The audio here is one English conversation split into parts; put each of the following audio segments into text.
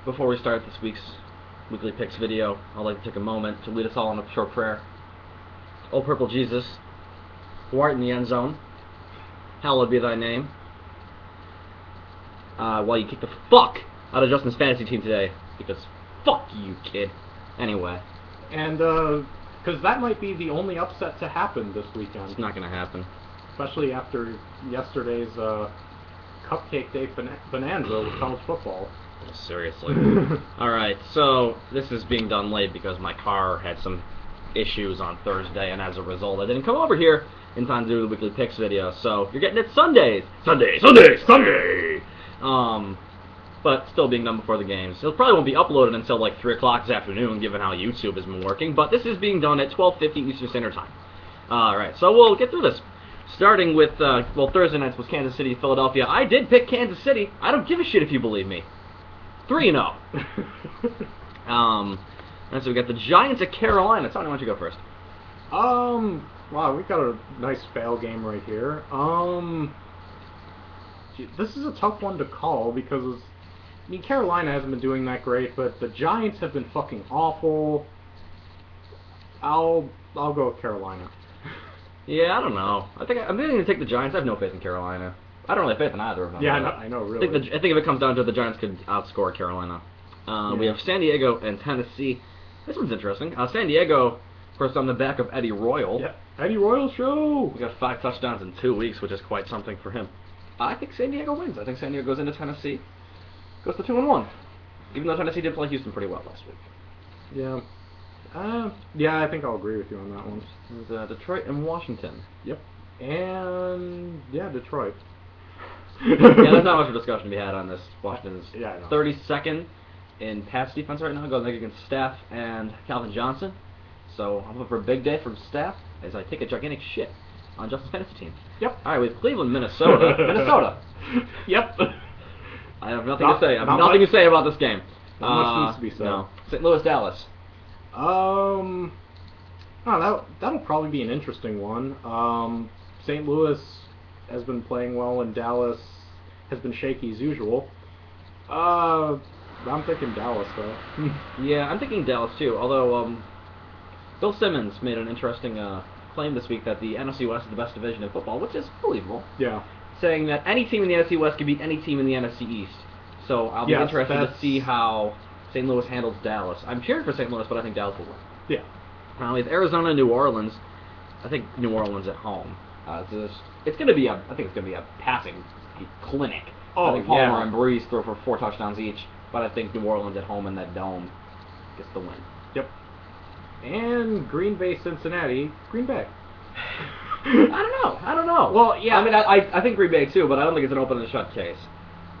Before we start this week's weekly picks video, I'd like to take a moment to lead us all in a short prayer. O purple Jesus, who art in the end zone, hallowed be thy name. While you kick the fuck out of Justin's fantasy team today, because fuck you, kid. Anyway. And, because that might be the only upset to happen this weekend. It's not gonna happen. Especially after yesterday's, Cupcake Day bonanza with college football. Seriously. Alright, so this is being done late because my car had some issues on Thursday, and as a result, I didn't come over here in time to do the weekly picks video, so you're getting it Sundays! Sunday! But still being done before the games. It probably won't be uploaded until like 3 o'clock this afternoon, given how YouTube has been working, but this is being done at 12:50 Eastern Standard Time. Alright, so we'll get through this. Starting with, Thursday nights was Kansas City, Philadelphia. I did pick Kansas City. I don't give a shit if you believe me. 3-0. And so we got the Giants at Carolina. Tony, why don't you go first? Wow, we got a nice fail game right here. This is a tough one to call because, I mean, Carolina hasn't been doing that great, but the Giants have been fucking awful. I'll go with Carolina. Yeah, I don't know. I'm going to take the Giants. I have no faith in Carolina. I don't really have faith in either of them. Yeah, I know, really. I think if it comes down to it, the Giants could outscore Carolina. Yeah. We have San Diego and Tennessee. This one's interesting. San Diego, of course, on the back of Eddie Royal. Yeah, Eddie Royal show! He got 5 touchdowns in 2 weeks, which is quite something for him. I think San Diego wins. I think San Diego goes into Tennessee, goes to 2-1. Even though Tennessee did play Houston pretty well last week. Yeah. Yeah, I think I'll agree with you on that one. And, Detroit and Washington. Yep. And, yeah, Detroit. Yeah, there's not much of a discussion to be had on this. Washington's 32nd in pass defense right now, going against Staff and Calvin Johnson. So I'm hoping for a big day from Staff as I take a gigantic shit on Justin's fantasy team. Yep. All right, we have Cleveland, Minnesota. Minnesota. Yep. I have nothing to say. I have nothing to say about this game. Not much needs to be said. No. St. Louis, Dallas. Oh, that'll probably be an interesting one. St. Louis has been playing well, and Dallas has been shaky as usual. I'm thinking Dallas, though. Yeah, I'm thinking Dallas, too. Although, Bill Simmons made an interesting claim this week that the NFC West is the best division in football, which is believable. Yeah. Saying that any team in the NFC West can beat any team in the NFC East. So I'll be interested to see how St. Louis handles Dallas. I'm cheering for St. Louis, but I think Dallas will win. Yeah. With Arizona and New Orleans, I think New Orleans at home. It's going to be I think it's going to be a passing clinic. I think Palmer and Breeze throw for 4 touchdowns each, but I think New Orleans at home in that dome gets the win. Yep. And Green Bay, Cincinnati, Green Bay. I don't know. Well, yeah. I mean, I think Green Bay too, but I don't think it's an open and shut case.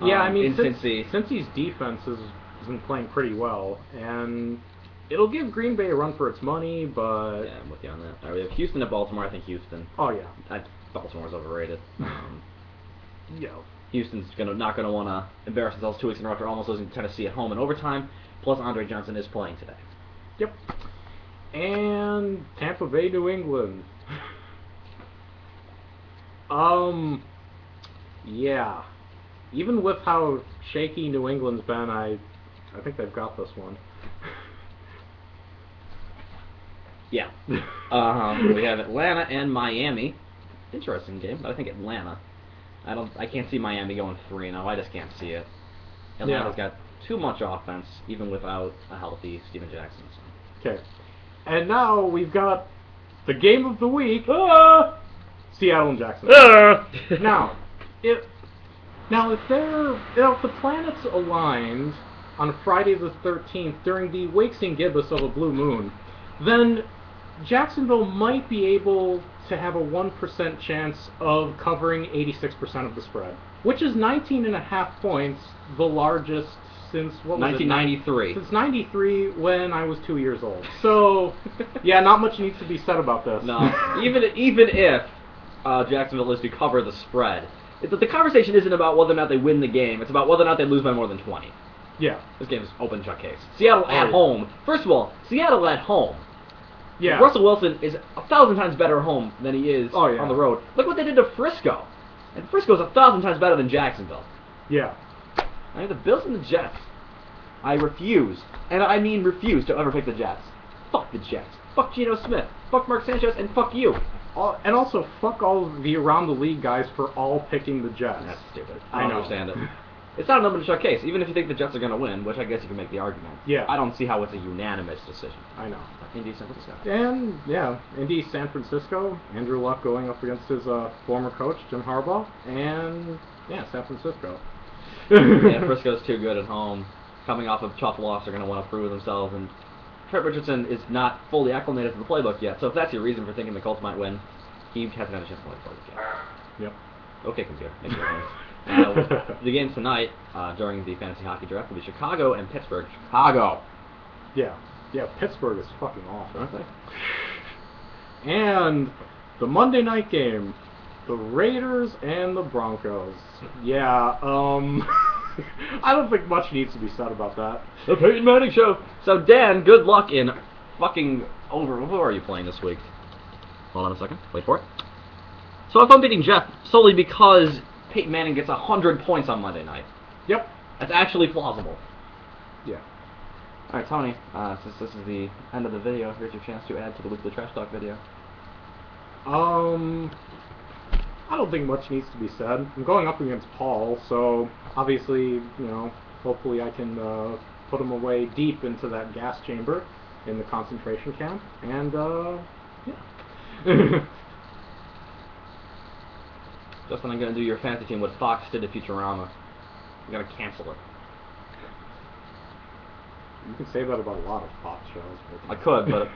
Yeah, I mean, in Cincy. Cincy's defense has been playing pretty well, and it'll give Green Bay a run for its money, but... Yeah, I'm with you on that. All right, we have Houston at Baltimore. I think Houston. Oh, yeah. Baltimore's overrated. Yeah. Houston's not going to want to embarrass themselves 2 weeks in a row after almost losing to Tennessee at home in overtime, plus Andre Johnson is playing today. Yep. And Tampa Bay, New England. Yeah. Even with how shaky New England's been, I think they've got this one. Yeah. We have Atlanta and Miami. Interesting game, but I think Atlanta. I can't see Miami going 3-0. I just can't see it. Atlanta's got too much offense, even without a healthy Steven Jackson. Okay. And now we've got the game of the week. Seattle and Jacksonville. Now, if the planets aligned on Friday the 13th during the waxing gibbous of a blue moon, then Jacksonville might be able to have a 1% chance of covering 86% of the spread, which is 19.5 points, the largest since, what was 1993. Since 93, when I was 2 years old. So, yeah, not much needs to be said about this. No, even if Jacksonville is to cover the spread, the conversation isn't about whether or not they win the game. It's about whether or not they lose by more than 20. Yeah. This game is open shut case. Seattle at home. First of all, Seattle at home. Yeah. Russell Wilson is 1,000 times better at home than he is on the road. Look what they did to Frisco. And Frisco's 1,000 times better than Jacksonville. Yeah. I mean, the Bills and the Jets. I refuse, and I mean refuse, to ever pick the Jets. Fuck the Jets. Fuck Geno Smith. Fuck Mark Sanchez, and fuck you. And also, fuck all the around the league guys for all picking the Jets. That's stupid. I I don't know. understand it. It's not an open shut case. Even if you think the Jets are going to win, which I guess you can make the argument. Yeah. I don't see how it's a unanimous decision. I know. Indy, San Francisco. And, yeah, Indy, San Francisco, Andrew Luck going up against his former coach, Jim Harbaugh, and, yeah, San Francisco. Yeah, Frisco's too good at home. Coming off of a tough loss, they're going to want to prove themselves, and Trent Richardson is not fully acclimated to the playbook yet, so if that's your reason for thinking the Colts might win, he hasn't had a chance to play the playbook yet. Yep. Okay, computer. Thank you very much. The games tonight, during the fantasy hockey draft, will be Chicago and Pittsburgh. Chicago! Yeah. Yeah, Pittsburgh is fucking awesome. Aren't they? And the Monday night game, the Raiders and the Broncos. Yeah, I don't think much needs to be said about that. The Peyton Manning Show! So, Dan, good luck in fucking over. Who are you playing this week? Hold on a second. Wait for it. So if I'm beating Jeff solely because Peyton Manning gets 100 points on Monday night. Yep. That's actually plausible. Yeah. Alright, Tony, since this is the end of the video, here's your chance to add to the weekly trash talk video. I don't think much needs to be said. I'm going up against Paul, so obviously, you know, hopefully I can put him away deep into that gas chamber in the concentration camp, and yeah. Justin, I'm going to do your fantasy team what Fox did to Futurama. I'm going to cancel it. You can say that about a lot of Fox shows. I could, but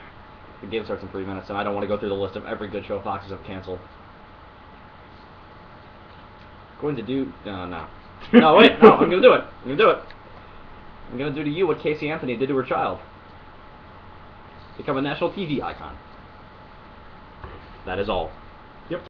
the game starts in 3 minutes, and I don't want to go through the list of every good show Fox has ever canceled. Going to do... no. No, wait, no, I'm going to do it. I'm going to do it. I'm going to do to you what Casey Anthony did to her child. Become a national TV icon. That is all.